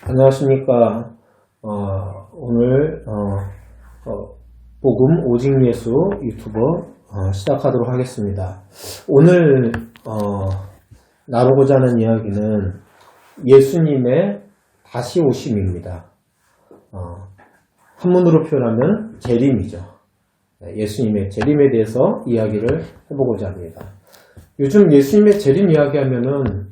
안녕하십니까. 오늘 복음 오직 예수 유튜버 시작하도록 하겠습니다. 오늘 나누고자 하는 이야기는 예수님의 다시 오심입니다. 한문으로 표현하면 재림이죠. 예수님의 재림에 대해서 이야기를 해보고자 합니다. 요즘 예수님의 재림 이야기하면은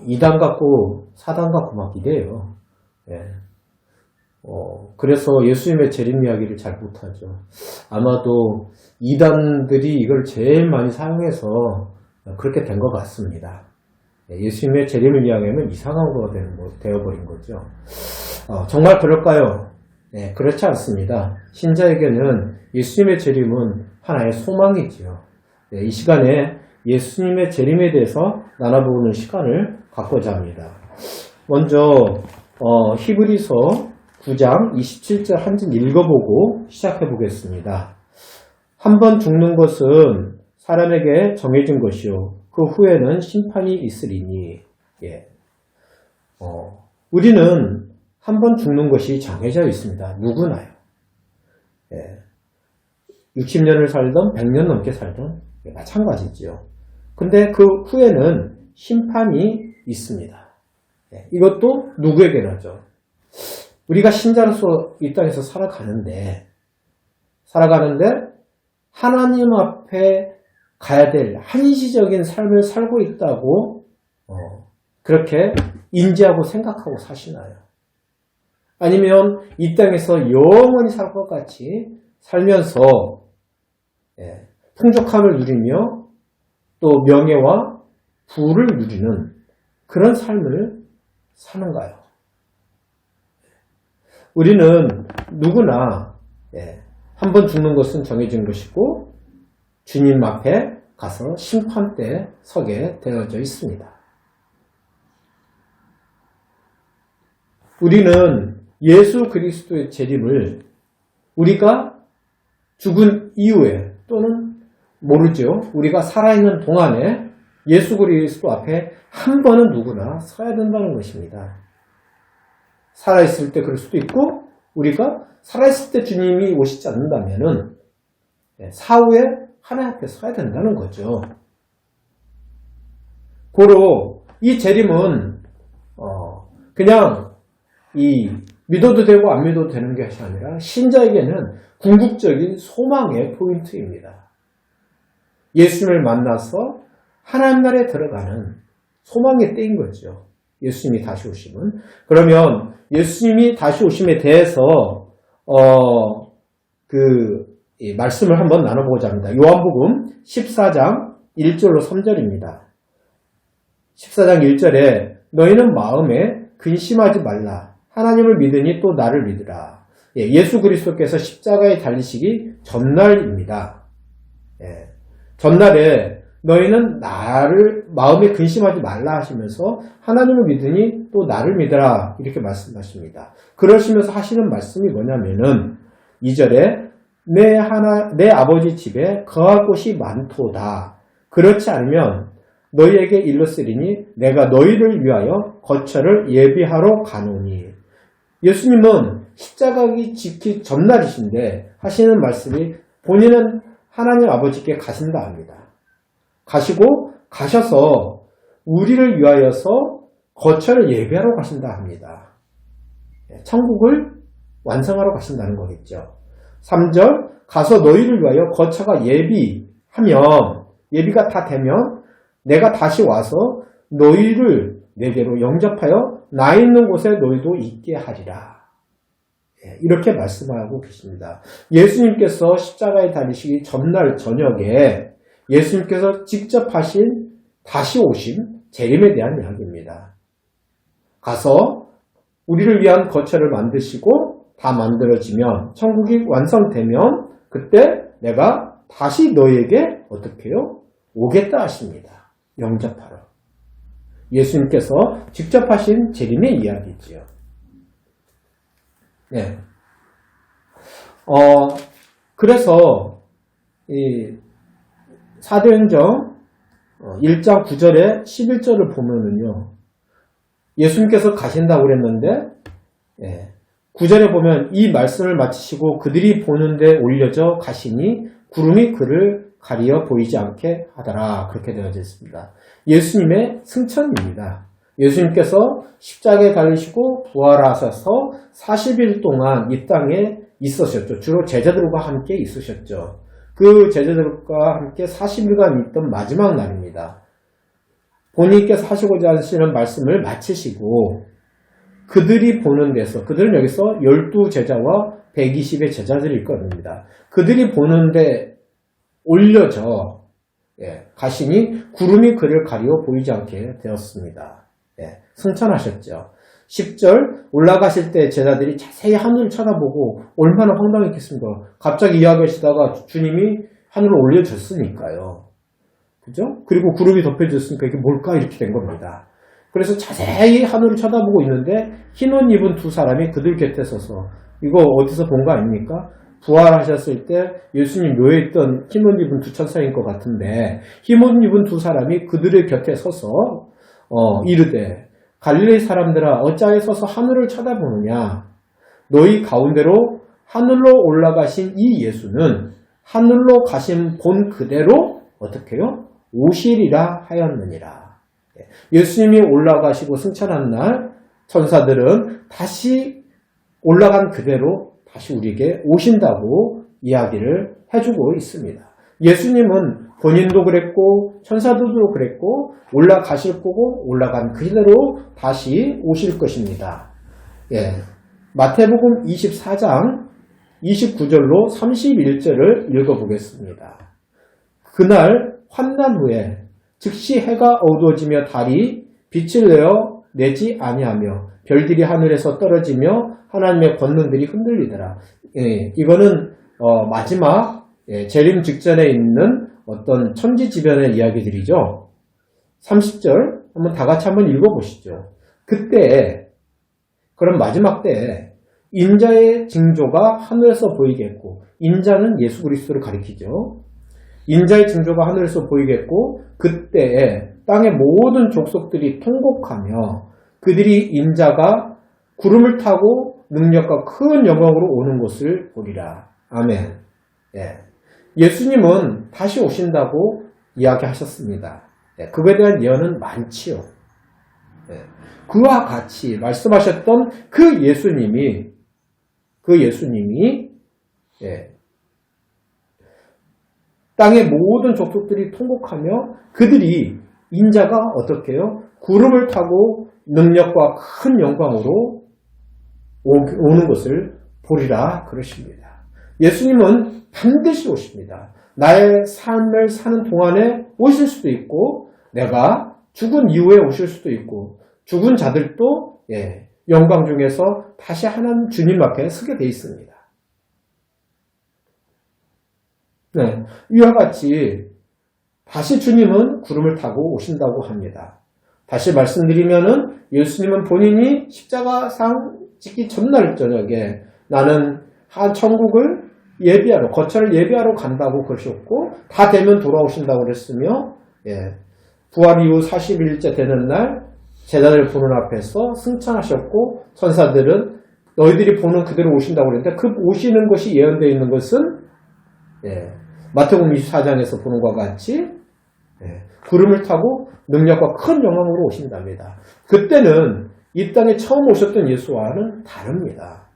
이단 같고 사단 같고 막 이래요. 그래서 예수님의 재림 이야기를 잘 못하죠. 아마도 이단들이 이걸 제일 많이 사용해서 그렇게 된 것 같습니다. 예수님의 재림을 이야기하면 이상한 거가 되어버린 거죠. 정말 그럴까요? 그렇지 않습니다. 신자에게는 예수님의 재림은 하나의 소망이지요. 이 시간에 예수님의 재림에 대해서 나눠보는 시간을 갖고자 합니다. 먼저 히브리서 9장 27절 한 절 읽어보고 시작해 보겠습니다. 한 번 죽는 것은 사람에게 정해진 것이요 그 후에는 심판이 있으리니. 우리는 한 번 죽는 것이 정해져 있습니다. 누구나요. 60년을 살던 100년 넘게 살던 마찬가지지요. 근데 그 후에는 심판이 있습니다. 이것도 누구에게나죠. 우리가 신자로서 이 땅에서 살아가는데 하나님 앞에 가야 될 한시적인 삶을 살고 있다고 그렇게 인지하고 생각하고 사시나요? 아니면 이 땅에서 영원히 살 것 같이 살면서 풍족함을 누리며 또 명예와 부를 누리는 그런 삶을 사는가요? 우리는 누구나 한 번 죽는 것은 정해진 것이고 주님 앞에 가서 심판대에 서게 되어져 있습니다. 우리는 예수 그리스도의 재림을 우리가 죽은 이후에 또는 모르죠. 우리가 살아있는 동안에 예수 그리스도 앞에 한 번은 누구나 서야 된다는 것입니다. 살아있을 때 그럴 수도 있고 우리가 살아있을 때 주님이 오시지 않는다면은 사후에 하나님 앞에 서야 된다는 거죠. 고로 이 재림은 그냥 믿어도 되고 안 믿어도 되는 것이 아니라 신자에게는 궁극적인 소망의 포인트입니다. 예수님을 만나서 하나님 나라에 들어가는 소망의 때인 거죠. 예수님이 다시 오심은. 그러면 예수님이 다시 오심에 대해서 말씀을 한번 나눠보고자 합니다. 요한복음 14장 1절로 3절입니다. 14장 1절에 너희는 마음에 근심하지 말라. 하나님을 믿으니 또 나를 믿으라. 예수 그리스도께서 십자가에 달리시기 전날입니다. 전날에 너희는 나를 마음에 근심하지 말라 하시면서 하나님을 믿으니 또 나를 믿으라 이렇게 말씀하십니다. 그러시면서 하시는 말씀이 뭐냐면은 2절에 내 아버지 집에 거할 곳이 많도다. 그렇지 않으면 너희에게 일렀으리니 내가 너희를 위하여 거처를 예비하러 가노니. 예수님은 십자가기 지키 전날이신데 하시는 말씀이 본인은 하나님 아버지께 가신다 합니다. 가셔서 우리를 위하여서 거처를 예배하러 가신다 합니다. 천국을 완성하러 가신다는 거겠죠. 3절 가서 너희를 위하여 거처가 예비가 다 되면 내가 다시 와서 너희를 내게로 영접하여 나 있는 곳에 너희도 있게 하리라. 이렇게 말씀하고 계십니다. 예수님께서 십자가에 달리시기 전날 저녁에 예수님께서 직접 하신 다시 오심 재림에 대한 이야기입니다. 가서 우리를 위한 거처를 만드시고 다 만들어지면 천국이 완성되면 그때 내가 다시 너희에게 어떻게 해요? 오겠다 하십니다. 영접하러. 예수님께서 직접 하신 재림의 이야기지요. 그래서 사도행전 1장 9절에 11절을 보면은요. 예수님께서 가신다고 그랬는데 9절에 보면 이 말씀을 마치시고 그들이 보는데 올려져 가시니 구름이 그를 가리어 보이지 않게 하더라. 그렇게 되어져 있습니다. 예수님의 승천입니다. 예수님께서 십자가에 달리시고 부활하셔서 40일 동안 이 땅에 있으셨죠. 주로 제자들과 함께 있으셨죠. 그 제자들과 함께 40일간 있던 마지막 날입니다. 본인께서 하시고자 하시는 말씀을 마치시고 그들이 보는 데서, 그들은 여기서 12제자와 120의 제자들일 겁니다. 그들이 보는데 올려져 가시니 구름이 그를 가리워 보이지 않게 되었습니다. 승천하셨죠. 10절 올라가실 때 제자들이 자세히 하늘을 쳐다보고 얼마나 황당했겠습니까? 갑자기 이야기하시다가 주님이 하늘로 올려졌으니까요. 그죠? 그리고 구름이 덮여졌으니까 이게 뭘까? 이렇게 된 겁니다. 그래서 자세히 하늘을 쳐다보고 있는데 흰옷 입은 두 사람이 그들 곁에 서서, 이거 어디서 본 거 아닙니까? 부활하셨을 때 예수님 묘에 있던 흰옷 입은 두 천사인 것 같은데 흰옷 입은 두 사람이 그들의 곁에 서서 이르되 갈릴리 사람들아 어찌하여 서서 하늘을 쳐다보느냐? 너희 가운데로 하늘로 올라가신 이 예수는 하늘로 가신 본 그대로 어떻게 해요? 오시리라 하였느니라. 예수님이 올라가시고 승천한 날 천사들은 다시 올라간 그대로 다시 우리에게 오신다고 이야기를 해주고 있습니다. 예수님은 본인도 그랬고 천사들도 그랬고 올라가실 거고 올라간 그대로 다시 오실 것입니다. 마태복음 24장 29절로 31절을 읽어보겠습니다. 그날 환난 후에 즉시 해가 어두워지며 달이 빛을 내어 내지 아니하며 별들이 하늘에서 떨어지며 하나님의 권능들이 흔들리더라. 이거는 마지막 재림 직전에 있는 어떤 천지지변의 이야기들이죠. 30절 한번 다 같이 한번 읽어보시죠. 그때 그럼 마지막 때에 인자의 징조가 하늘에서 보이겠고, 인자는 예수 그리스도를 가리키죠. 인자의 징조가 하늘에서 보이겠고 그때에 땅의 모든 족속들이 통곡하며 그들이 인자가 구름을 타고 능력과 큰 영광으로 오는 것을 보리라. 아멘. 예수님은 다시 오신다고 이야기하셨습니다. 그거에 대한 예언은 많지요. 그와 같이 말씀하셨던 그 예수님이 땅의 모든 족속들이 통곡하며 그들이 인자가 어떻게 해요? 구름을 타고 능력과 큰 영광으로 오는 것을 보리라 그러십니다. 예수님은 반드시 오십니다. 나의 삶을 사는 동안에 오실 수도 있고 내가 죽은 이후에 오실 수도 있고 죽은 자들도 영광 중에서 다시 하나님 주님 앞에 서게 돼 있습니다. 이와 같이 다시 주님은 구름을 타고 오신다고 합니다. 다시 말씀드리면은 예수님은 본인이 십자가상 찍기 전날 저녁에 나는 한 천국을 예비하러, 거처를 예비하러 간다고 그러셨고 다 되면 돌아오신다고 그랬으며 부활 이후 40일째 되는 날 제자들 보는 앞에서 승천하셨고 천사들은 너희들이 보는 그대로 오신다고 그랬는데 그 오시는 것이 예언되어 있는 것은 마태복음 24장에서 보는 것과 같이 구름을 타고 능력과 큰 영광으로 오신답니다. 그때는 이 땅에 처음 오셨던 예수와는 다릅니다.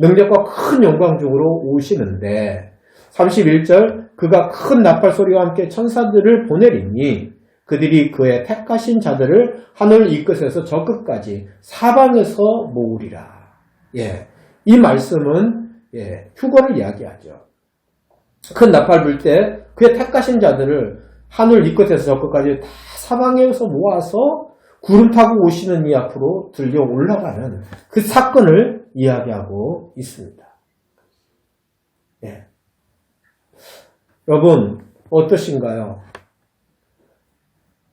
능력과 큰 영광 중으로 오시는데 31절 그가 큰 나팔 소리와 함께 천사들을 보내리니 그들이 그의 택하신 자들을 하늘 이 끝에서 저 끝까지 사방에서 모으리라. 이 말씀은 휴거를 이야기하죠. 큰 나팔 불 때 그의 택하신 자들을 하늘 이 끝에서 저 끝까지 다 사방에서 모아서 구름 타고 오시는 이 앞으로 들려 올라가는 그 사건을 이야기하고 있습니다. 여러분 어떠신가요?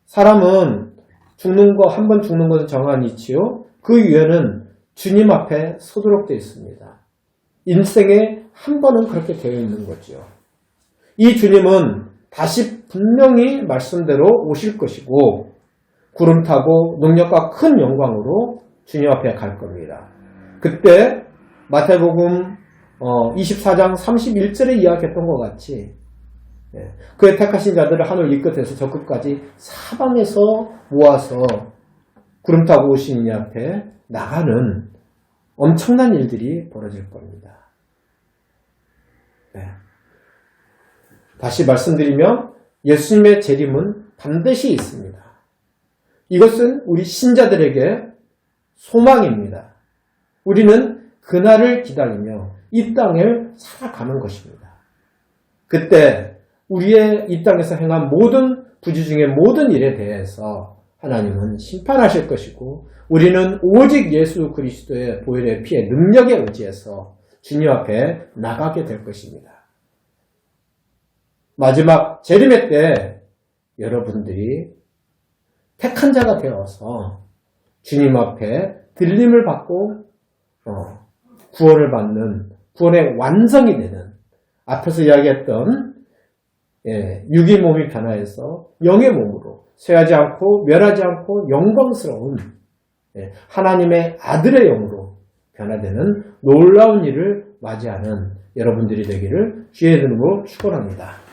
사람은 죽는 거, 한 번 죽는 것은 정한 이치요. 그 이유에는 주님 앞에 서도록 되어 있습니다. 인생에 한 번은 그렇게 되어 있는 거죠. 이 주님은 다시 분명히 말씀대로 오실 것이고 구름 타고 능력과 큰 영광으로 주님 앞에 갈 겁니다. 그때 마태복음 24장 31절에 이야기했던 것 같이 그의 택하신 자들을 하늘 이 끝에서 저 끝까지 사방에서 모아서 구름 타고 오신 이 앞에 나가는 엄청난 일들이 벌어질 겁니다. 다시 말씀드리면 예수님의 재림은 반드시 있습니다. 이것은 우리 신자들에게 소망입니다. 우리는 그날을 기다리며 이 땅을 살아가는 것입니다. 그때 우리의 이 땅에서 행한 모든 부지 중의 모든 일에 대해서 하나님은 심판하실 것이고 우리는 오직 예수 그리스도의 보혈의 피의 능력에 의지해서 주님 앞에 나가게 될 것입니다. 마지막 재림의 때 여러분들이 택한 자가 되어서 주님 앞에 들림을 받고 구원을 받는 구원의 완성이 되는 앞에서 이야기했던 육의 몸이 변화해서 영의 몸으로 쇠하지 않고 멸하지 않고 영광스러운 하나님의 아들의 영으로 변화되는 놀라운 일을 맞이하는 여러분들이 되기를 주의 이름으로 축원합니다.